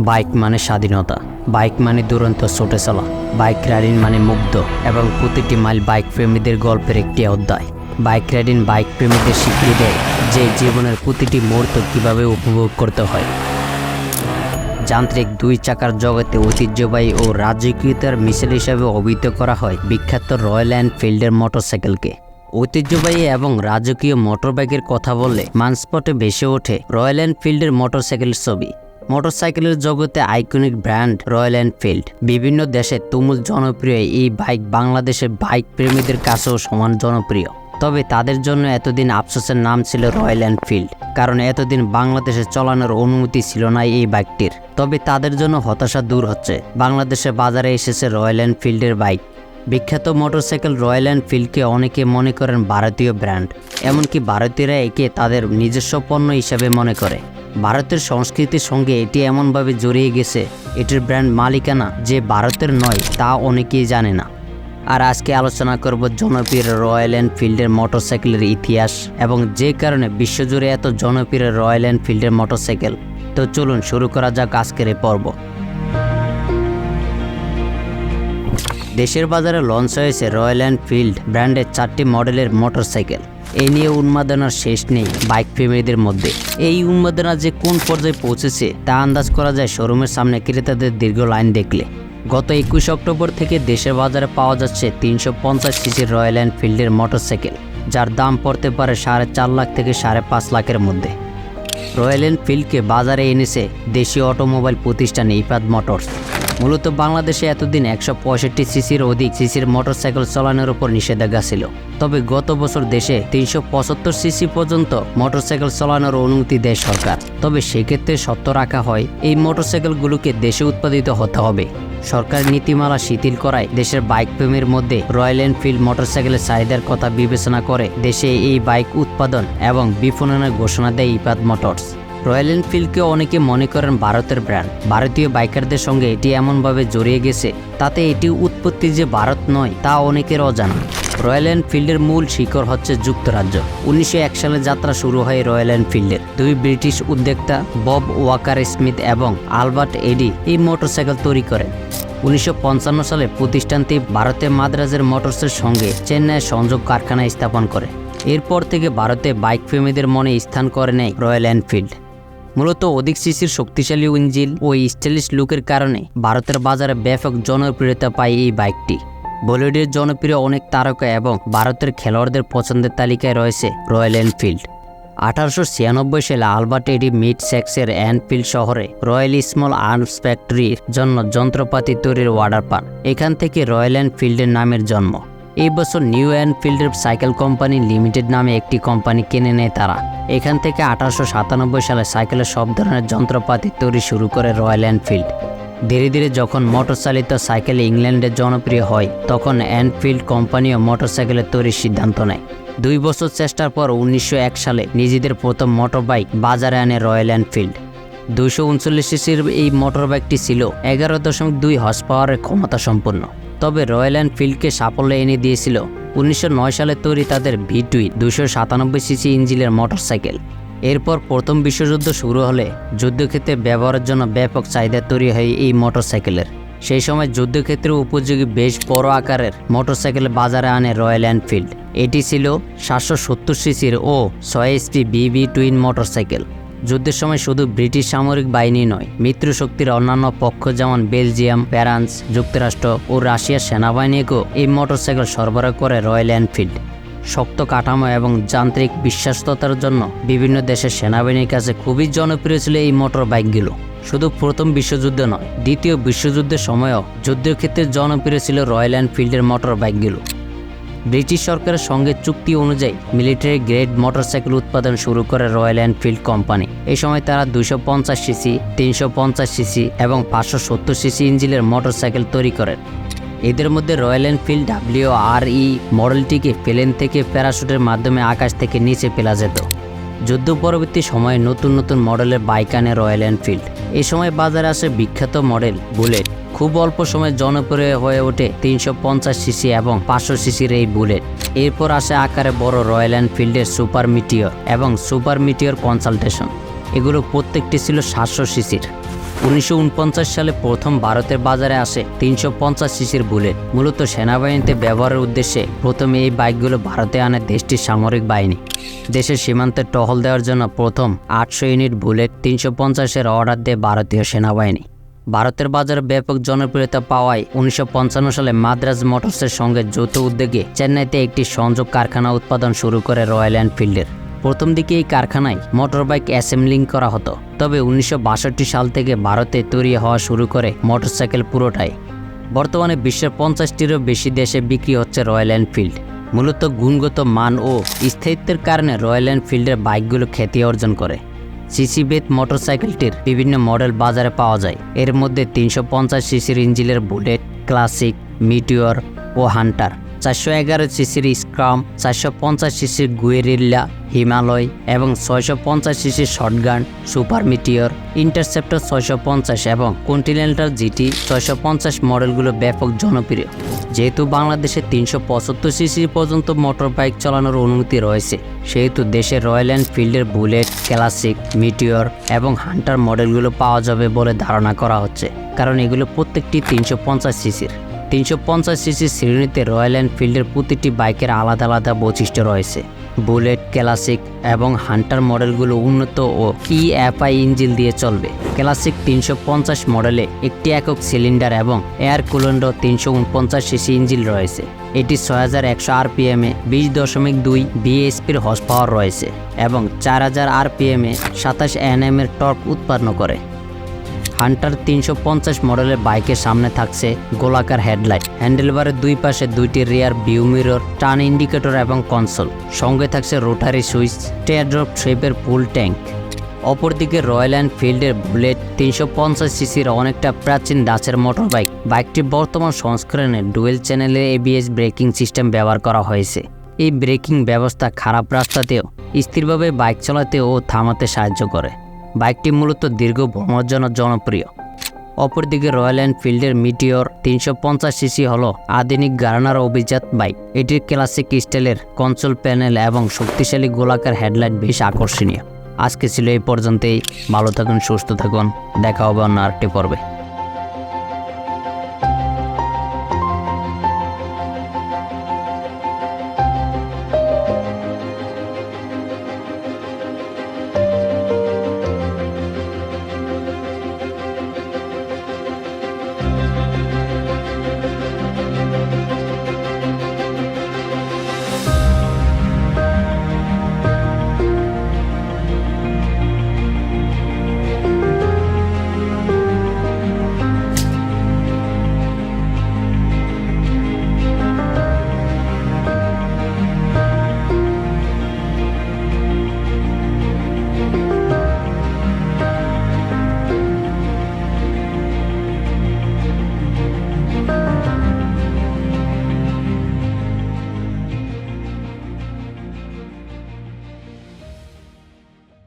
Bike মানে স্বাধীনতা, bike মানে দুরন্ত ছুটে চলা, বাইক রাইডিং মানে মুগ্ধ এবং প্রতিটি মাইল বাইক প্রেমীদের গল্পের একটি অধ্যায়। বাইক রাইডিং বাইক প্রেমীদের শিখিয়ে দেয় যে জীবনের প্রতিটি মুহূর্ত কীভাবে উপভোগ করতে হয়। যান্ত্রিক দুই চাকার জগতে ঐতিহ্যবাহী ও রাজকীয়তার মিশেল হিসাবে অভিহিত করা হয় বিখ্যাত রয়্যাল এনফিল্ডের মোটরসাইকেলকে। ঐতিহ্যবাহী এবং রাজকীয় মোটরবাইকের কথা বললে নসপটে ভেসে ওঠে রয়্যাল এনফিল্ডের মোটরসাইকেলের ছবি। মোটরসাইকেলের জগতে আইকনিক ব্র্যান্ড রয়্যাল এনফিল্ড। বিভিন্ন দেশে তুমুল জনপ্রিয় এই বাইক বাংলাদেশের বাইক প্রেমীদের কাছেও সমান জনপ্রিয়। তবে তাদের জন্য এতদিন আফসোসের নাম ছিল রয়্যাল এনফিল্ড, কারণ এতদিন বাংলাদেশে চালানোর অনুমতি ছিল না এই বাইকটির। তবে তাদের জন্য হতাশা দূর হচ্ছে, বাংলাদেশে বাজারে এসেছে রয়্যাল এনফিল্ডের বাইক। বিখ্যাত মোটরসাইকেল রয়্যাল এনফিল্ডকে অনেকে মনে করেন ভারতীয় ব্র্যান্ড, এমনকি ভারতীয়রা একে তাদের নিজস্ব পণ্য হিসাবে মনে করে। ভারতের সংস্কৃতির সঙ্গে এটি এমনভাবে জড়িয়ে গেছে, এটির ব্র্যান্ড মালিকানা যে ভারতের নয় তা অনেকেই জানে না। আর আজকে আলোচনা করব জনপ্রিয় রয়্যাল এনফিল্ডের মোটরসাইকেলের ইতিহাস এবং যে কারণে বিশ্বজুড়ে এত জনপ্রিয় রয়্যাল এনফিল্ডের মোটরসাইকেল। তো চলুন শুরু করা যাক আজকের এই পর্ব। দেশের বাজারে লঞ্চ হয়েছে রয়্যাল এনফিল্ড ব্র্যান্ডের 4টি মডেলের মোটরসাইকেল। এই নিয়ে উন্মাদনার শেষ নেই বাইক প্রেমীদের মধ্যে। এই উন্মাদনা যে কোন পর্যায়ে পৌঁছেছে তা আন্দাজ করা যায় শোরুমের সামনে ক্রেতাদের দীর্ঘ লাইন দেখলে। গত 21 অক্টোবর থেকে দেশের বাজারে পাওয়া যাচ্ছে 350 সিসির রয়্যাল এনফিল্ডের মোটরসাইকেল, যার দাম পড়তে পারে 4.5 লাখ থেকে 5.5 লাখের মধ্যে। রয়্যাল এনফিল্ডকে বাজারে এনেছে দেশীয় অটোমোবাইল প্রতিষ্ঠান ইপাদ মোটরস। মূলত বাংলাদেশে এতদিন 165 সিসির অধিক সিসির মোটরসাইকেল চালানোর উপর নিষেধাজ্ঞা ছিল। তবে গত বছর দেশে 375 সিসি পর্যন্ত মোটরসাইকেল চালানোর অনুমতি দেয় সরকার। তবে সেক্ষেত্রে শর্ত রাখা হয় এই মোটরসাইকেলগুলোকে দেশে উৎপাদিত হতে হবে। সরকার নীতিমালা শিথিল করায় দেশের বাইক প্রেমীর মধ্যে রয়্যাল এনফিল্ড মোটরসাইকেলের চাহিদার কথা বিবেচনা করে দেশে এই বাইক উৎপাদন এবং বিপণনের ঘোষণা দেয় ইপাদ মোটরস। রয়্যাল এনফিল্ডকে অনেকে মনে করেন ভারতের ব্র্যান্ড। ভারতীয় বাইকারদের সঙ্গে এটি এমনভাবে জড়িয়ে গেছে তাতে এটি উৎপত্তি যে ভারত নয় তা অনেকের অজানা। রয়্যাল এনফিল্ডের মূল শিকড় হচ্ছে যুক্তরাজ্য। 1901 সালে যাত্রা শুরু হয় রয়্যাল এনফিল্ডের। দুই ব্রিটিশ উদ্যোক্তা বব ওয়াকার স্মিথ এবং আলবার্ট এডি এই মোটরসাইকেল তৈরি করেন। 1955 সালে প্রতিষ্ঠানটি ভারতের মাদ্রাজের মোটরসের সঙ্গে চেন্নাইয়ের সংযোগ কারখানা স্থাপন করে। এরপর থেকে ভারতে বাইক প্রেমীদের মনে স্থান করে নেয় রয়্যাল এনফিল্ড। মূলত অধিক সিসির শক্তিশালী ইঞ্জিন ও স্টাইলিশ লুকের কারণে ভারতের বাজারে ব্যাপক জনপ্রিয়তা পায় এই বাইকটি। বলিউডের জনপ্রিয় অনেক তারকা এবং ভারতের খেলোয়াড়দের পছন্দের তালিকায় রয়েছে রয়্যাল এনফিল্ড। 1896 সালে আলবার্ট এডি মিড সেক্সের এনফিল্ড শহরে রয়্যাল স্মল আর্মস ফ্যাক্টরির জন্য যন্ত্রপাতি তৈরির অর্ডার পান। এখান থেকে রয়্যাল এনফিল্ডের নামের জন্ম। এই বছর নিউ এনফিল্ডের সাইকেল কোম্পানি লিমিটেড নামে একটি কোম্পানি কিনে নেয় তারা। এখান থেকে 1897 সালে সাইকেলের সব ধরনের যন্ত্রপাতি তৈরি শুরু করে রয়্যাল এনফিল্ড। ধীরে ধীরে যখন মোটরচালিত সাইকেল ইংল্যান্ডে জনপ্রিয় হয় তখন এনফিল্ড কোম্পানিও মোটরসাইকেলের তৈরির সিদ্ধান্ত নেয়। 2 বছর চেষ্টার পর 1901 সালে নিজেদের প্রথম মোটর বাইক বাজারে আনে রয়্যাল এনফিল্ড। 239 সিসির এই মোটর বাইকটি ছিল 11.2 হর্স পাওয়ারের ক্ষমতা সম্পন্ন। তবে রয়্যাল এনফিল্ডকে সাফল্য এনে দিয়েছিল 1909 সালে তৈরি তাদের V2 297 সিসি ইঞ্জিনের মোটরসাইকেল। এরপর প্রথম বিশ্বযুদ্ধ শুরু হলে যুদ্ধক্ষেত্রে ব্যবহারের জন্য ব্যাপক চাহিদা তৈরি হয় এই মোটরসাইকেলের। সেই সময় যুদ্ধক্ষেত্রে উপযোগী বেশ বড় আকারের মোটরসাইকেল বাজারে আনে রয়্যাল এনফিল্ড। এটি ছিল 770 সিসির ও 6 HP BB টুইন মোটরসাইকেল। যুদ্ধের সময় শুধু ব্রিটিশ সামরিক বাহিনী নয়, মিত্রশক্তির অন্যান্য পক্ষ যেমন বেলজিয়াম, ফ্রান্স, যুক্তরাষ্ট্র ও রাশিয়ার সেনাবাহিনীকেও এই মোটরসাইকেল সরবরাহ করে রয়্যাল এনফিল্ড। শক্ত কাঠামো এবং যান্ত্রিক বিশ্বস্ততার জন্য বিভিন্ন দেশের সেনাবাহিনীর কাছে খুবই জনপ্রিয় ছিল এই মোটর বাইকগুলো। শুধু প্রথম বিশ্বযুদ্ধ নয়, দ্বিতীয় বিশ্বযুদ্ধের সময়ও যুদ্ধক্ষেত্রে জনপ্রিয় ছিল রয়্যাল এনফিল্ডের মোটর বাইকগুলো। ব্রিটিশ সরকারের সঙ্গে চুক্তি অনুযায়ী মিলিটারি গ্রেড মোটরসাইকেল উৎপাদন শুরু করে রয়্যাল এনফিল্ড কোম্পানি। এই সময় তারা 250 সিসি, 350 সিসি এবং 570 সিসি ইঞ্জিনের মোটরসাইকেল তৈরি করেন। এদের মধ্যে রয়্যাল এনফিল্ড WRE মডেলটিকে প্লেন থেকে প্যারাশুটের মাধ্যমে আকাশ থেকে নিচে ফেলা যেত। যুদ্ধ পরবর্তী সময়ে নতুন নতুন মডেলের বাইক আনে রয়্যাল এনফিল্ড। এই সময় বাজারে আসে বিখ্যাত মডেল বুলেট। খুব অল্প সময়ে জনপ্রিয় হয়ে ওঠে 350 সিসি এবং 500 সিসির এই বুলেট। এরপর আসে আকারে বড় রয়্যাল এনফিল্ডের সুপার মিটিওর এবং সুপার মিটিওর কনসালটেশন। এগুলো প্রত্যেকটি ছিল 700 সিসির। 1949 সালে প্রথম ভারতের বাজারে আসে 350 সিসির বুলেট। মূলত সেনাবাহিনীতে ব্যবহারের উদ্দেশ্যে প্রথমে এই বাইকগুলো ভারতে আনে দেশটির সামরিক বাহিনী। দেশের সীমান্তে টহল দেওয়ার জন্য প্রথম 800 ইউনিট বুলেট 350-এর অর্ডার দেয় ভারতীয় সেনাবাহিনী। ভারতের বাজারে ব্যাপক জনপ্রিয়তা পাওয়ায় 1955 সালে মাদ্রাজ মোটরসের সঙ্গে যৌথ উদ্যোগে চেন্নাইতে একটি সংযোগ কারখানা উৎপাদন শুরু করে রয়্যাল এনফিল্ডের। প্রথম দিকে এই কারখানায় মোটর বাইক অ্যাসেম্বলিং করা হতো, তবে 1962 সাল থেকে ভারতে তৈরি হওয়া শুরু করে মোটরসাইকেল পুরোটাই। বর্তমানে বিশ্বের 50টিরও বেশি দেশে বিক্রি হচ্ছে রয়্যাল এনফিল্ড। মূলত গুণগত মান ও স্থায়িত্বের কারণে রয়্যাল এনফিল্ডের বাইকগুলো খ্যাতি অর্জন করে। সিসিভেদ মোটরসাইকেলটির বিভিন্ন মডেল বাজারে পাওয়া যায়। এর মধ্যে 350 সিসির ইঞ্জিনের বুলেট, ক্লাসিক, মিটিওর ও হান্টার, 411 সিসির স্ক্রাম, 450 সিসির গুয়েরিল্লা, হিমালয় এবং 650 সিসির শটগান, সুপার মিটিওর, ইন্টারসেপ্টর 650 এবং কন্টিনেন্টাল জিটি 650 মডেলগুলো ব্যাপক জনপ্রিয়। যেহেতু বাংলাদেশে 375 সিসি পর্যন্ত মোটর বাইক চালানোর অনুমতি রয়েছে, সেহেতু দেশের রয়্যাল এনফিল্ডের বুলেট, ক্লাসিক, মিটিওর এবং হান্টার মডেলগুলো পাওয়া যাবে বলে ধারণা করা হচ্ছে, কারণ এগুলো প্রত্যেকটি 350 সিসির। 350 সিসি শ্রেণীতে রয়্যাল এনফিল্ডের প্রতিটি বাইকের আলাদা আলাদা বৈশিষ্ট্য রয়েছে। বুলেট, ক্লাসিক এবং হান্টার মডেলগুলো উন্নত ও EFI ইঞ্জিন দিয়ে চলবে। ক্লাসিক 350 মডেলে একটি একক সিলিন্ডার এবং এয়ার কুলেন্ডো 349 সিসি ইঞ্জিন রয়েছে। এটি 6100 RPM এ 20.2 bhp হর্স পাওয়ার রয়েছে এবং 4000 RPM এ 27 Nm এর টর্ক উৎপন্ন করে। হান্টার 350 মডেলের বাইকের সামনে থাকছে গোলাকার হেডলাইট, হ্যান্ডেলবারের দুই পাশে দুইটি rear view mirror, turn indicator এবং কনসোল। সঙ্গে থাকছে রোটারি সুইচ, টেয়ারড্রপ শেপের ফুল ট্যাঙ্ক। অপরদিকে রয়্যাল এনফিল্ডের বুলেট 350 সিসির অনেকটা প্রাচীন ধাঁচের মোটর বাইক। বাইকটির বর্তমান সংস্করণে ডুয়েল চ্যানেলের ABS ব্রেকিং সিস্টেম ব্যবহার করা হয়েছে। এই ব্রেকিং ব্যবস্থা খারাপ রাস্তাতেও স্থিরভাবে বাইক চালাতে ও থামাতে সাহায্য করে। বাইকটি মূলত দীর্ঘ ভ্রমণের জন্য জনপ্রিয়। অপরদিকে রয়্যাল এনফিল্ডের মিটিওর 350 সিসি হলো আধুনিক গার্নার অভিজাত বাইক। এটির ক্লাসিক স্টাইলের কনসোল প্যানেল এবং শক্তিশালী গোলাকার হেডলাইট বেশ আকর্ষণীয়। আজকে ছিল এই পর্যন্তই। ভালো থাকুন, সুস্থ থাকুন, দেখা হবে অন্য আরেকটি পর্বে।